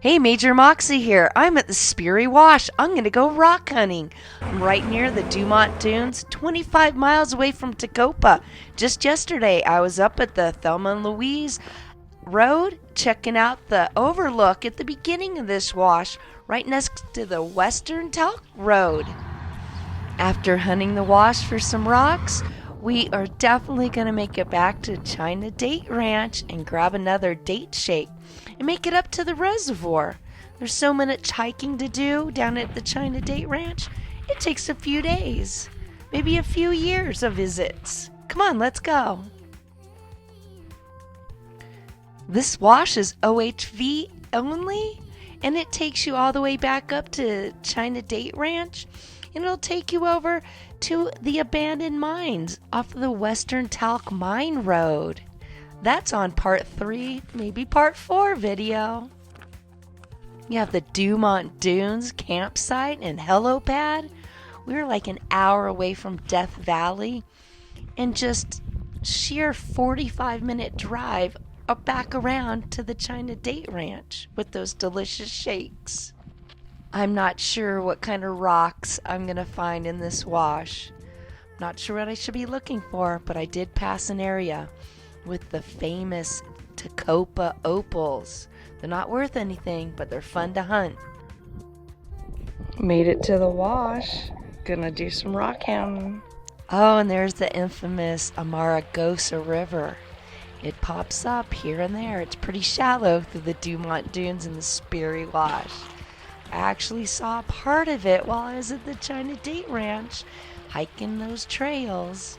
Hey, Major Moxy here. I'm at the Sperry Wash. I'm going to go rock hunting. I'm right near the Dumont Dunes, 25 miles away from Tecopa. Just yesterday, I was up at the Thelma and Louise Road checking out the overlook at the beginning of this wash, right next to the Western Talk Road. After hunting the wash for some rocks, we are definitely going to make it back to China Date Ranch and grab another date shake and make it up to the reservoir. There's so much hiking to do down at the China Date Ranch. It takes a few days, maybe a few years of visits. Come on, let's go. This wash is OHV only, and it takes you all the way back up to China Date Ranch, and it'll take you over to the abandoned mines off of the Western Talc Mine Road. That's on part 3, maybe part 4 video. You have the Dumont Dunes campsite and helipad. We're like an hour away from Death Valley, and just sheer 45-minute drive back around to the China Date Ranch with those delicious shakes. I'm not sure what kind of rocks I'm going to find in this wash. Not sure what I should be looking for, but I did pass an area with the famous Tecopa opals. They're not worth anything, but they're fun to hunt. Made it to the wash. Gonna do some rock hounding. Oh, and there's the infamous Amargosa River. It pops up here and there. It's pretty shallow through the Dumont Dunes and the Sperry Wash. I actually saw part of it while I was at the China Date Ranch, hiking those trails.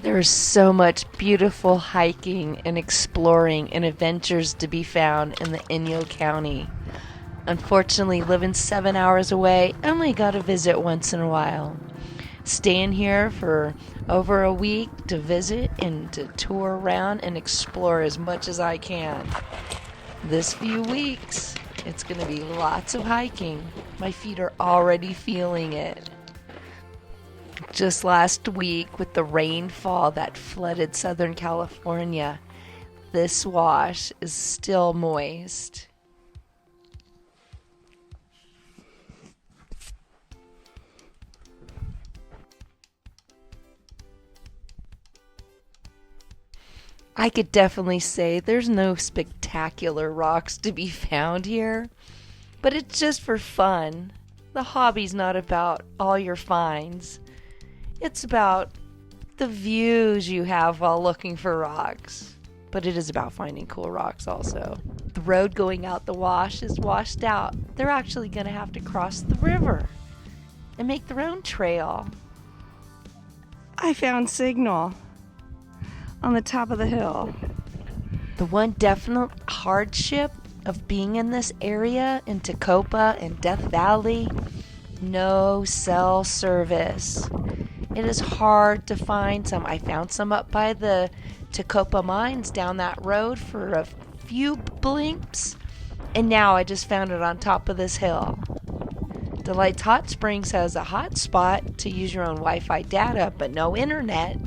There's so much beautiful hiking and exploring and adventures to be found in the Inyo County. Unfortunately, living 7 hours away, I only got to visit once in a while. Staying here for over a week to visit and to tour around and explore as much as I can. This few weeks, it's going to be lots of hiking. My feet are already feeling it. Just last week, with the rainfall that flooded Southern California, this wash is still moist. I could definitely say there's no spectacular rocks to be found here, but it's just for fun. The hobby's not about all your finds. It's about the views you have while looking for rocks. But it is about finding cool rocks also. The road going out the wash is washed out. They're actually going to have to cross the river and make their own trail. I found signal on the top of the hill. The one definite hardship of being in this area in Tecopa and Death Valley, no cell service. It is hard to find some. I found some up by the Tecopa mines down that road for a few blimps, and now I just found it on top of this hill. Delight's Hot Springs has a hotspot to use your own Wi-Fi data, but no internet.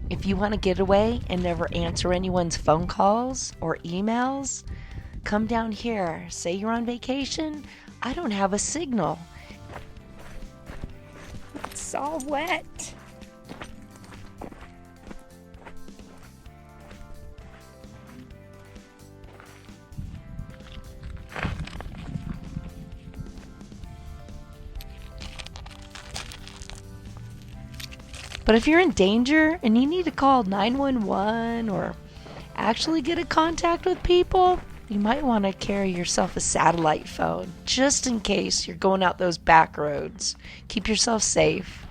If you want to get away and never answer anyone's phone calls or emails, come down here. Say you're on vacation. I don't have a signal. It's all wet. But if you're in danger and you need to call 911 or actually get in contact with people, you might want to carry yourself a satellite phone just in case you're going out those back roads. Keep yourself safe.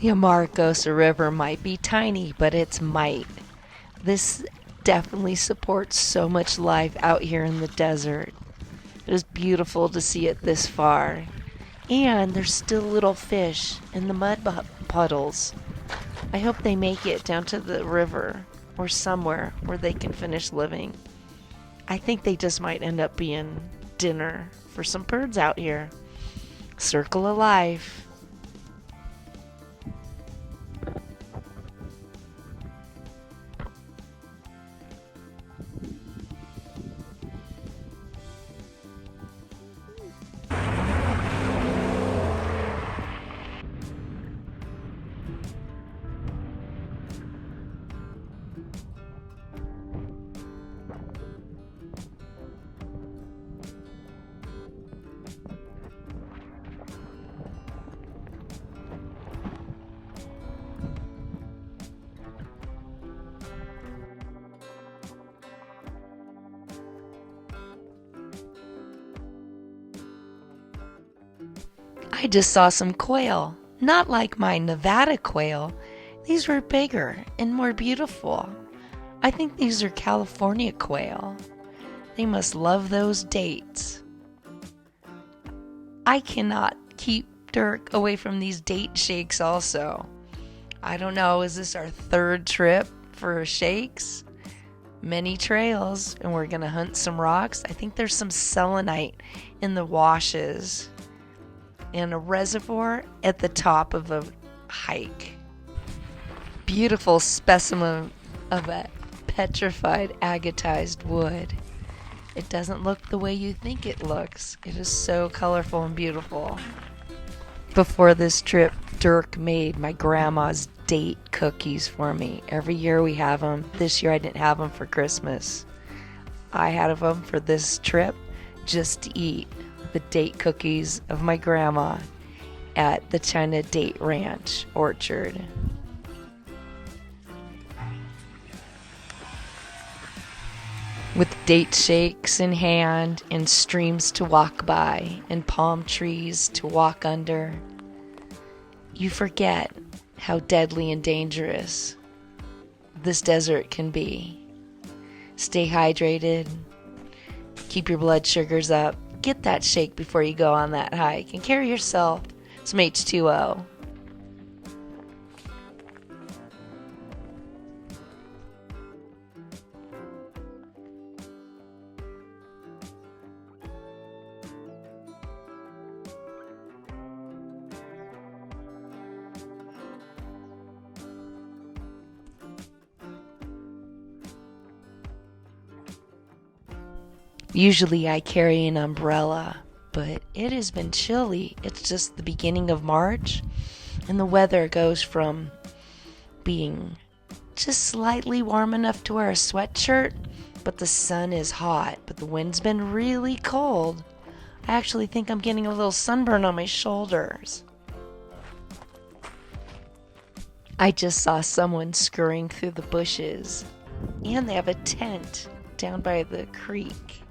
The Amargosa River might be tiny, but it's might. This definitely supports so much life out here in the desert. It is beautiful to see it this far. And there's still little fish in the mud puddles. I hope they make it down to the river or somewhere where they can finish living. I think they just might end up being dinner for some birds out here. Circle of life. I just saw some quail. Not like my Nevada quail. These were bigger and more beautiful. I think these are California quail. They must love those dates. I cannot keep Dirk away from these date shakes also. I don't know, is this our third trip for shakes? Many trails, and we're going to hunt some rocks. I think there's some selenite in the washes. And a reservoir at the top of a hike. Beautiful specimen of a petrified agatized wood. It doesn't look the way you think it looks. It is so colorful and beautiful. Before this trip, Dirk made my grandma's date cookies for me. Every year we have them. This year I didn't have them for Christmas. I had them for this trip just to eat. The date cookies of my grandma at the China Date Ranch orchard. With date shakes in hand and streams to walk by and palm trees to walk under, you forget how deadly and dangerous this desert can be. Stay hydrated, keep your blood sugars up. Get that shake before you go on that hike and carry yourself some H2O. Usually I carry an umbrella, but it has been chilly. It's just the beginning of March, and the weather goes from being just slightly warm enough to wear a sweatshirt, but the sun is hot, but the wind's been really cold. I actually think I'm getting a little sunburn on my shoulders. I just saw someone scurrying through the bushes, and they have a tent down by the creek.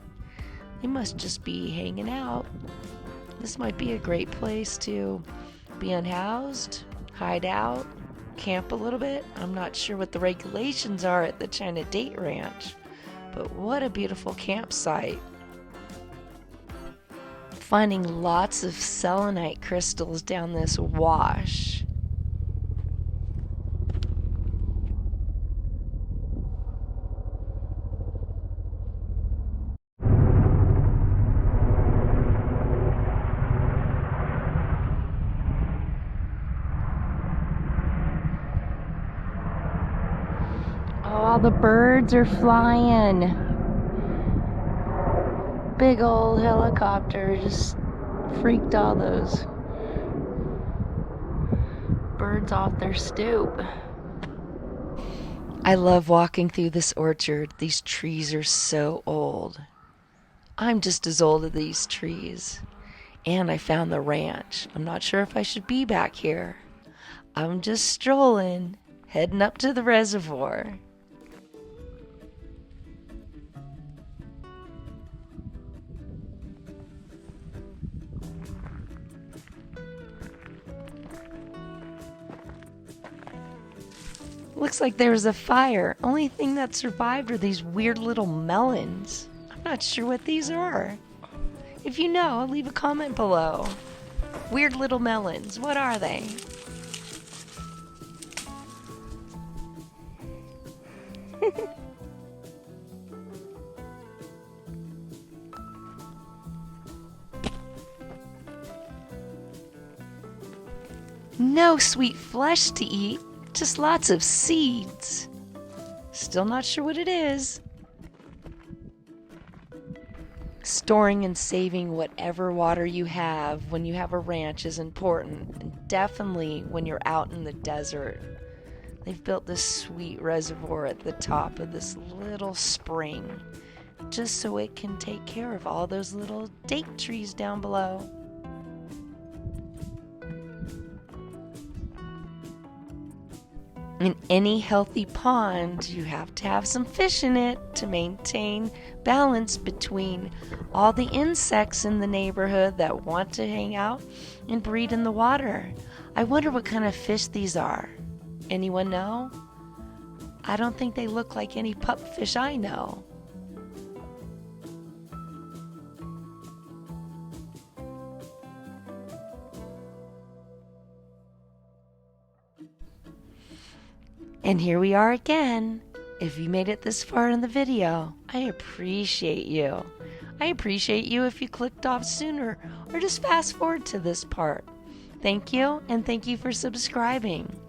They must just be hanging out. This might be a great place to be unhoused, hide out, camp a little bit. I'm not sure what the regulations are at the China Date Ranch, but what a beautiful campsite. Finding lots of selenite crystals down this wash. All the birds are flying. Big old helicopter just freaked all those birds off their stoop. I love walking through this orchard. These trees are so old. I'm just as old as these trees. And I found the ranch. I'm not sure if I should be back here. I'm just strolling, heading up to the reservoir. Looks like there was a fire. Only thing that survived are these weird little melons. I'm not sure what these are. If you know, leave a comment below. Weird little melons, what are they? No sweet flesh to eat, just lots of seeds. Still not sure what it is. Storing and saving whatever water you have when you have a ranch is important, and definitely when you're out in the desert. They've built this sweet reservoir at the top of this little spring, just so it can take care of all those little date trees down below. In any healthy pond, you have to have some fish in it to maintain balance between all the insects in the neighborhood that want to hang out and breed in the water. I wonder what kind of fish these are. Anyone know? I don't think they look like any pupfish I know. And here we are again. If you made it this far in the video, I appreciate you. I appreciate you if you clicked off sooner or just fast forward to this part. Thank you, and thank you for subscribing.